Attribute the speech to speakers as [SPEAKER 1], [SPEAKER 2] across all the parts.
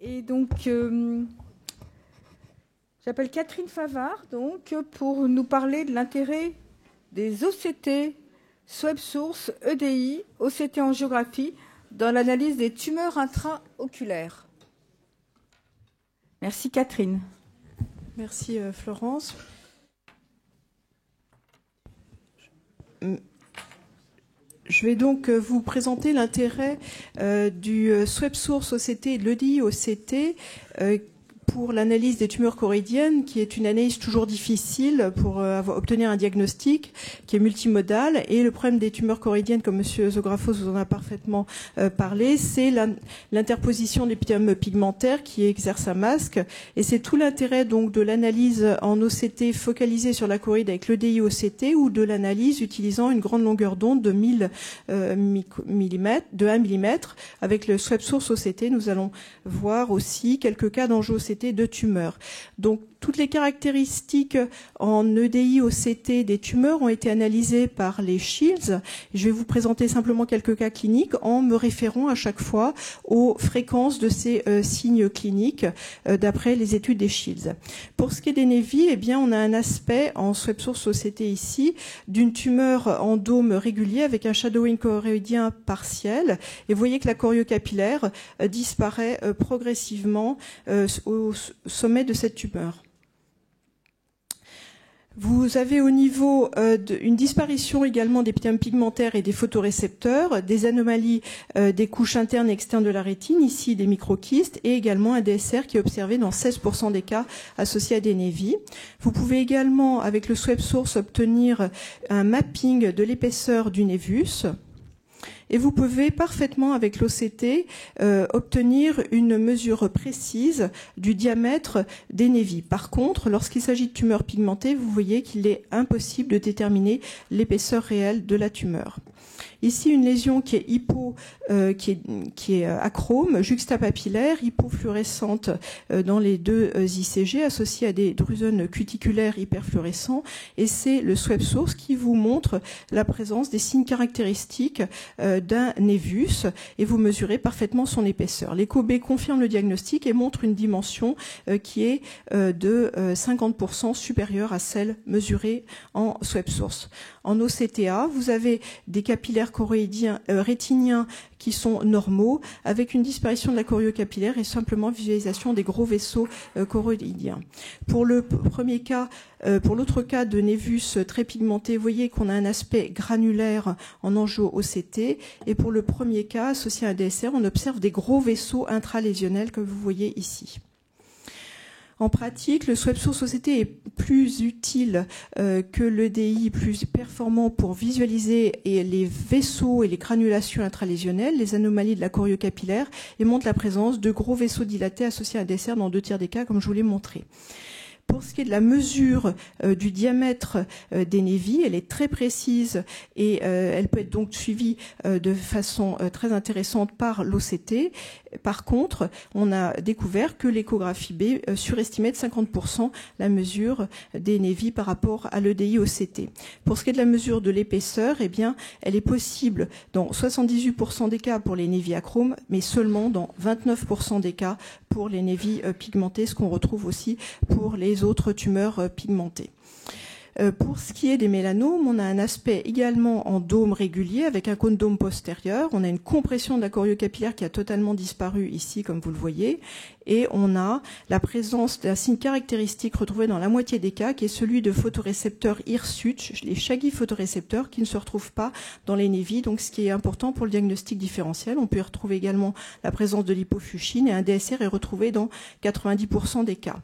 [SPEAKER 1] Et donc, j'appelle Catherine Favard donc, pour nous parler de l'intérêt des OCT, Web Source, EDI, OCT en géographie, dans l'analyse des tumeurs intraoculaires. Merci Catherine.
[SPEAKER 2] Merci Florence. Je vais donc vous présenter l'intérêt du Web Source OCT et de l'EDI OCT pour l'analyse des tumeurs choroïdiennes, qui est une analyse toujours difficile pour obtenir un diagnostic, qui est multimodal. Et le problème des tumeurs choroïdiennes, comme M. Zographos vous en a parfaitement parlé, c'est l'interposition de l'épithélium pigmentaire qui exerce un masque. Et c'est tout l'intérêt donc de l'analyse en OCT focalisée sur la choroïde avec l'EDI OCT, ou de l'analyse utilisant une grande longueur d'onde de 1000 mm, de 1 mm. Avec le Web Source OCT, nous allons voir aussi quelques cas d'enjeux OCT de tumeurs. Donc, toutes les caractéristiques en EDI OCT des tumeurs ont été analysées par les Shields. Je vais vous présenter simplement quelques cas cliniques en me référant à chaque fois aux fréquences de ces signes cliniques d'après les études des Shields. Pour ce qui est des NEVI, eh bien, on a un aspect en Web Source OCT ici d'une tumeur en dôme régulier avec un shadowing choroïdien partiel. Et vous voyez que la choriocapillaire disparaît progressivement au sommet de cette tumeur. Vous avez au niveau une disparition également des épithéliums pigmentaires et des photorécepteurs, des anomalies des couches internes et externes de la rétine, ici des microkystes, et également un DSR qui est observé dans 16% des cas associés à des NEVI. Vous pouvez également, avec le Web Source, obtenir un mapping de l'épaisseur du névus. Et vous pouvez parfaitement, avec l'OCT, obtenir une mesure précise du diamètre des NEVI. Par contre, lorsqu'il s'agit de tumeurs pigmentées, vous voyez qu'il est impossible de déterminer l'épaisseur réelle de la tumeur. Ici, une lésion qui est qui est achrome, juxtapapillaire, hypofluorescente dans les deux ICG, associée à des drusones cuticulaires hyperfluorescents. Et c'est le Web Source qui vous montre la présence des signes caractéristiques d'un névus, et vous mesurez parfaitement son épaisseur. L'écho-B confirme le diagnostic et montre une dimension qui est de 50% supérieure à celle mesurée en Web Source. En OCTA, vous avez des capillaires choroïdiens, rétiniens qui sont normaux, avec une disparition de la choriocapillaire et simplement visualisation des gros vaisseaux choroïdiens. Pour le premier cas, pour l'autre cas de névus très pigmenté, vous voyez qu'on a un aspect granulaire en angio-OCT, et pour le premier cas, associé à un DSR, on observe des gros vaisseaux intralésionnels que vous voyez ici. En pratique, le Web Source OCT est plus utile que l'EDI, plus performant pour visualiser les vaisseaux et les granulations intralésionnelles, les anomalies de la choriocapillaire, et montre la présence de gros vaisseaux dilatés associés à un DSR dans 2 tiers des cas, comme je vous l'ai montré. Pour ce qui est de la mesure du diamètre des NEVI, elle est très précise et elle peut être donc suivie de façon très intéressante par l'OCT. Par contre, on a découvert que l'échographie B surestimait de 50% la mesure des NEVI par rapport à l'EDI OCT. Pour ce qui est de la mesure de l'épaisseur, eh bien, elle est possible dans 78% des cas pour les NEVI achromes, mais seulement dans 29% des cas pour les NEVI pigmentés, ce qu'on retrouve aussi pour les autres tumeurs pigmentées. Pour ce qui est des mélanomes, on a un aspect également en dôme régulier avec un cône dôme postérieur. On a une compression de la choriocapillaire qui a totalement disparu ici, comme vous le voyez. Et on a la présence d'un signe caractéristique retrouvé dans la moitié des cas, qui est celui de photorécepteurs hirsutes, les shaggy photorécepteurs, qui ne se retrouvent pas dans les NEVI, donc ce qui est important pour le diagnostic différentiel. On peut y retrouver également la présence de l'hypofuchine, et un DSR est retrouvé dans 90% des cas.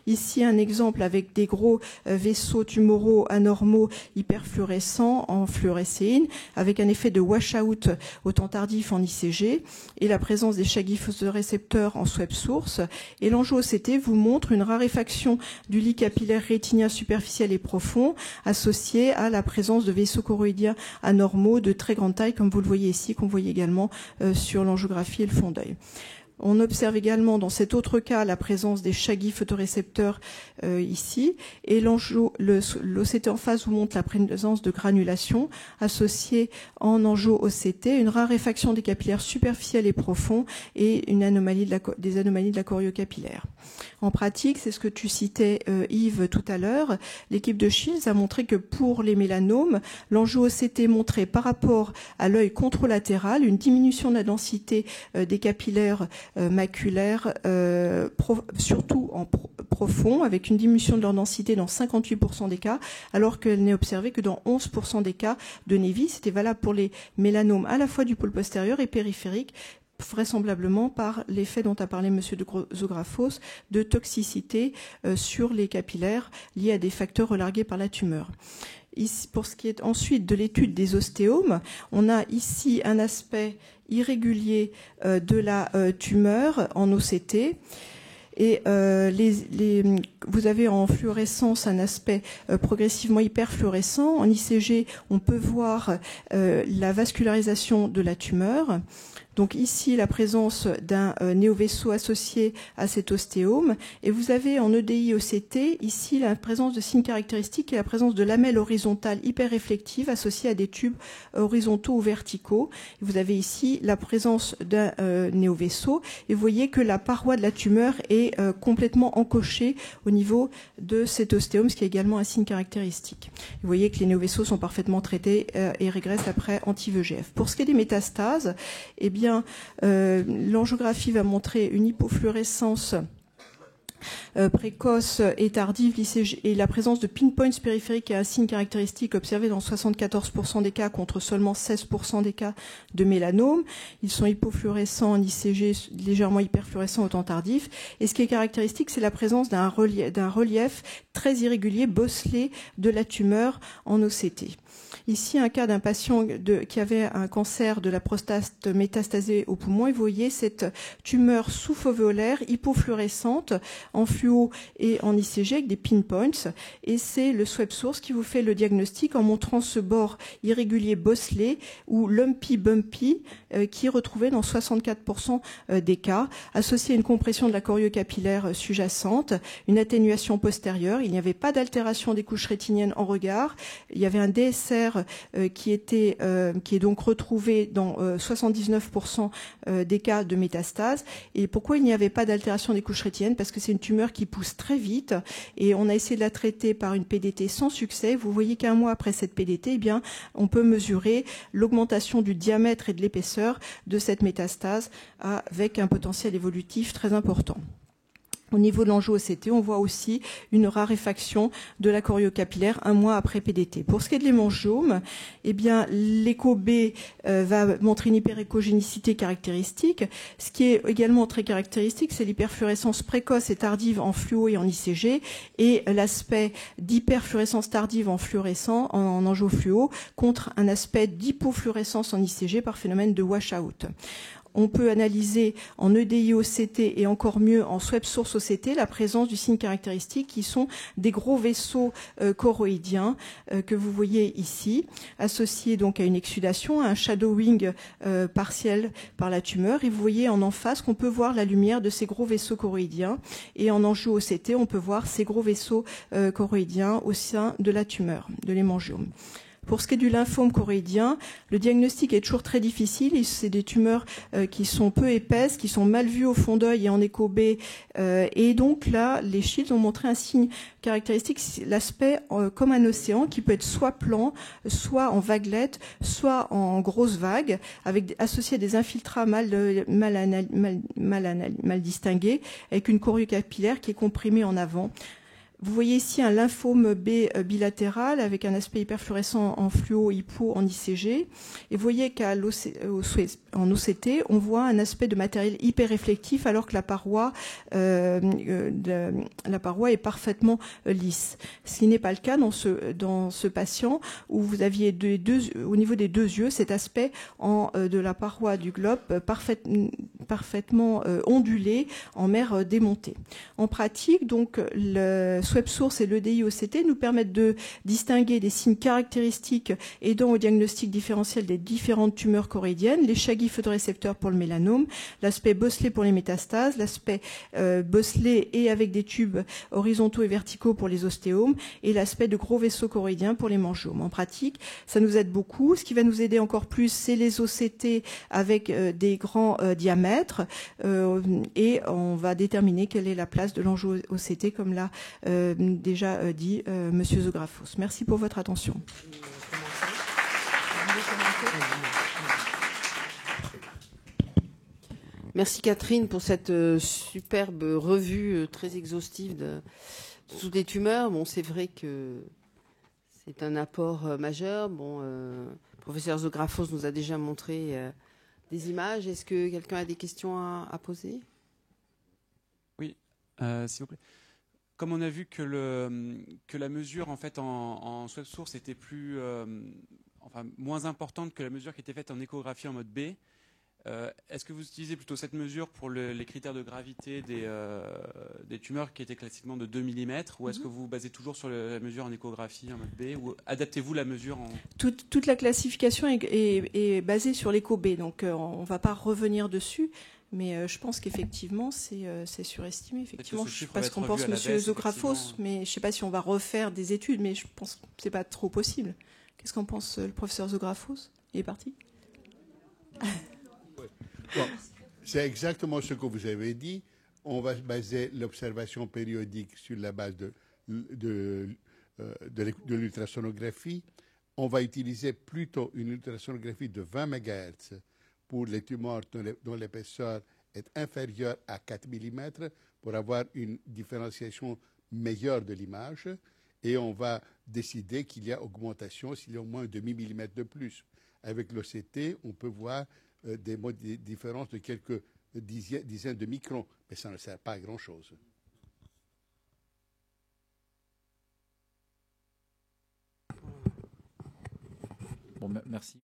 [SPEAKER 2] Ici, un exemple avec des gros vaisseaux tumoraux anormaux hyperfluorescents en fluorescéine, avec un effet de washout au temps tardif en ICG, et la présence des shaggy photorécepteurs en Web Source. Et l'angio-OCT vous montre une raréfaction du lit capillaire rétinien superficiel et profond associé à la présence de vaisseaux choroïdiens anormaux de très grande taille, comme vous le voyez ici, qu'on voyait également sur l'angiographie et le fond d'œil. On observe également dans cet autre cas la présence des Shaggy photorécepteurs ici, et l'OCT en face vous montre la présence de granulation associée en angio-OCT, une raréfaction des capillaires superficiels et profonds et une anomalie des anomalies de la choriocapillaire. En pratique, c'est ce que tu citais Yves tout à l'heure, l'équipe de Shields a montré que pour les mélanomes, l'angio-OCT montrait par rapport à l'œil contralatéral une diminution de la densité des capillaires maculaires, surtout en profond, avec une diminution de leur densité dans 58% des cas, alors qu'elle n'est observée que dans 11% des cas de Nevi. C'était valable pour les mélanomes à la fois du pôle postérieur et périphérique, vraisemblablement par l'effet dont a parlé M. de Zographos de toxicité sur les capillaires liés à des facteurs relargués par la tumeur. Ici, pour ce qui est ensuite de l'étude des ostéomes, on a ici un aspect irrégulier de la tumeur en OCT. Et vous avez en fluorescence un aspect progressivement hyperfluorescent. En ICG, on peut voir la vascularisation de la tumeur. Donc ici, la présence d'un néovaisseau associé à cet ostéome. Et vous avez en EDI-OCT, ici, la présence de signes caractéristiques et la présence de lamelles horizontales hyperréflectives associées à des tubes horizontaux ou verticaux. Et vous avez ici la présence d'un néovaisseau. Et vous voyez que la paroi de la tumeur est complètement encochée au niveau de cet ostéome, ce qui est également un signe caractéristique. Vous voyez que les néovaisseaux sont parfaitement traités et régressent après anti-VEGF. Pour ce qui est des métastases, eh bien, l'angiographie va montrer une hypofluorescence précoce et tardive, et la présence de pinpoints périphériques est un signe caractéristique observé dans 74% des cas contre seulement 16% des cas de mélanome. Ils sont hypofluorescents en ICG, légèrement hyperfluorescents au temps tardif. Et ce qui est caractéristique, c'est la présence d'un relief très irrégulier, bosselé de la tumeur en OCT. Ici, un cas d'un patient qui avait un cancer de la prostate métastasé au poumon. Et vous voyez cette tumeur sous-foveolaire hypofluorescente en fluo et en ICG avec des pinpoints. Et c'est le Swab Source qui vous fait le diagnostic en montrant ce bord irrégulier bosselé ou lumpy-bumpy qui est retrouvé dans 64% des cas, associé à une compression de la choriocapillaire sous-jacente, une atténuation postérieure. Il n'y avait pas d'altération des couches rétiniennes en regard. Il y avait un DSR qui est donc retrouvé dans 79% des cas de métastase. Et pourquoi il n'y avait pas d'altération des couches rétiniennes? Parce que c'est une tumeur qui pousse très vite et on a essayé de la traiter par une PDT sans succès. Vous voyez qu'un mois après cette PDT, eh bien, on peut mesurer l'augmentation du diamètre et de l'épaisseur de cette métastase avec un potentiel évolutif très important. Au niveau de l'angio-OCT, on voit aussi une raréfaction de la choriocapillaire un mois après PDT. Pour ce qui est de l'hémangiome, eh bien, l'écho B va montrer une hyperéchogénicité caractéristique. Ce qui est également très caractéristique, c'est l'hyperfluorescence précoce et tardive en fluo et en ICG, et l'aspect d'hyperfluorescence tardive en fluorescent, en angiofluo, contre un aspect d'hypofluorescence en ICG par phénomène de washout. On peut analyser en EDI-OCT et encore mieux en Swab Source OCT la présence du signe caractéristique qui sont des gros vaisseaux choroïdiens que vous voyez ici, associés donc à une exsudation, à un shadowing partiel par la tumeur. Et vous voyez en face qu'on peut voir la lumière de ces gros vaisseaux choroïdiens. Et en angio-OCT, on peut voir ces gros vaisseaux choroïdiens au sein de la tumeur, de l'hémangiome. Pour ce qui est du lymphome choroïdien, le diagnostic est toujours très difficile. C'est des tumeurs qui sont peu épaisses, qui sont mal vues au fond d'œil et en écho B. Et donc là, les Shields ont montré un signe caractéristique, l'aspect comme un océan qui peut être soit plan, soit en vaguelette, soit en grosse vague, associé à des infiltrats mal distingués, avec une choriocapillaire qui est comprimée en avant. Vous voyez ici un lymphome B bilatéral avec un aspect hyperfluorescent en fluo, hypo, en ICG. Et vous voyez qu'en OCT, on voit un aspect de matériel hyperréflectif alors que la paroi est parfaitement lisse. Ce qui n'est pas le cas dans ce patient où vous aviez au niveau des deux yeux cet aspect de la paroi du globe parfaitement ondulé en mer démontée. En pratique, donc, le Sweb Source et l'EDI-OCT nous permettent de distinguer des signes caractéristiques aidant au diagnostic différentiel des différentes tumeurs choroïdiennes, les Shaggy photorécepteurs pour le mélanome, l'aspect Bosley pour les métastases, l'aspect Bosley et avec des tubes horizontaux et verticaux pour les ostéomes, et l'aspect de gros vaisseaux choroïdiens pour les mangiomes. En pratique, ça nous aide beaucoup. Ce qui va nous aider encore plus, c'est les OCT avec des grands diamètres, et on va déterminer quelle est la place de l'enjeu OCT, comme l'a déjà dit Monsieur Zographos. Merci pour votre attention.
[SPEAKER 3] Merci Catherine pour cette superbe revue très exhaustive de toutes les tumeurs. Bon, c'est vrai que c'est un apport majeur. Bon, professeur Zographos nous a déjà montré des images. Est-ce que quelqu'un a des questions à poser?
[SPEAKER 4] Oui, s'il vous plaît. Comme on a vu que la mesure en fait en Sweb Source était moins importante que la mesure qui était faite en échographie en mode B, est-ce que vous utilisez plutôt cette mesure pour les critères de gravité des tumeurs qui étaient classiquement de 2 mm, ou est-ce que vous vous basez toujours sur la mesure en échographie en mode B, ou adaptez-vous la mesure en...
[SPEAKER 2] Toute la classification est basée sur l'écho B, donc on ne va pas revenir dessus. Mais je pense qu'effectivement, c'est surestimé. Effectivement, je ne sais pas ce qu'en pense Monsieur Zographos, mais je ne sais pas si on va refaire des études, mais je pense que ce n'est pas trop possible. Qu'est-ce qu'en pense le professeur Zographos? Il est parti?
[SPEAKER 5] Bon, c'est exactement ce que vous avez dit. On va baser l'observation périodique sur la base de l'ultrasonographie. On va utiliser plutôt une ultrasonographie de 20 MHz pour les tumeurs dont l'épaisseur est inférieure à 4 mm pour avoir une différenciation meilleure de l'image. Et on va décider qu'il y a augmentation s'il y a au moins un demi-millimètre de plus. Avec l'OCT, on peut voir des différences de quelques dizaines de microns, mais ça ne sert pas à grand-chose.
[SPEAKER 6] Bon, merci.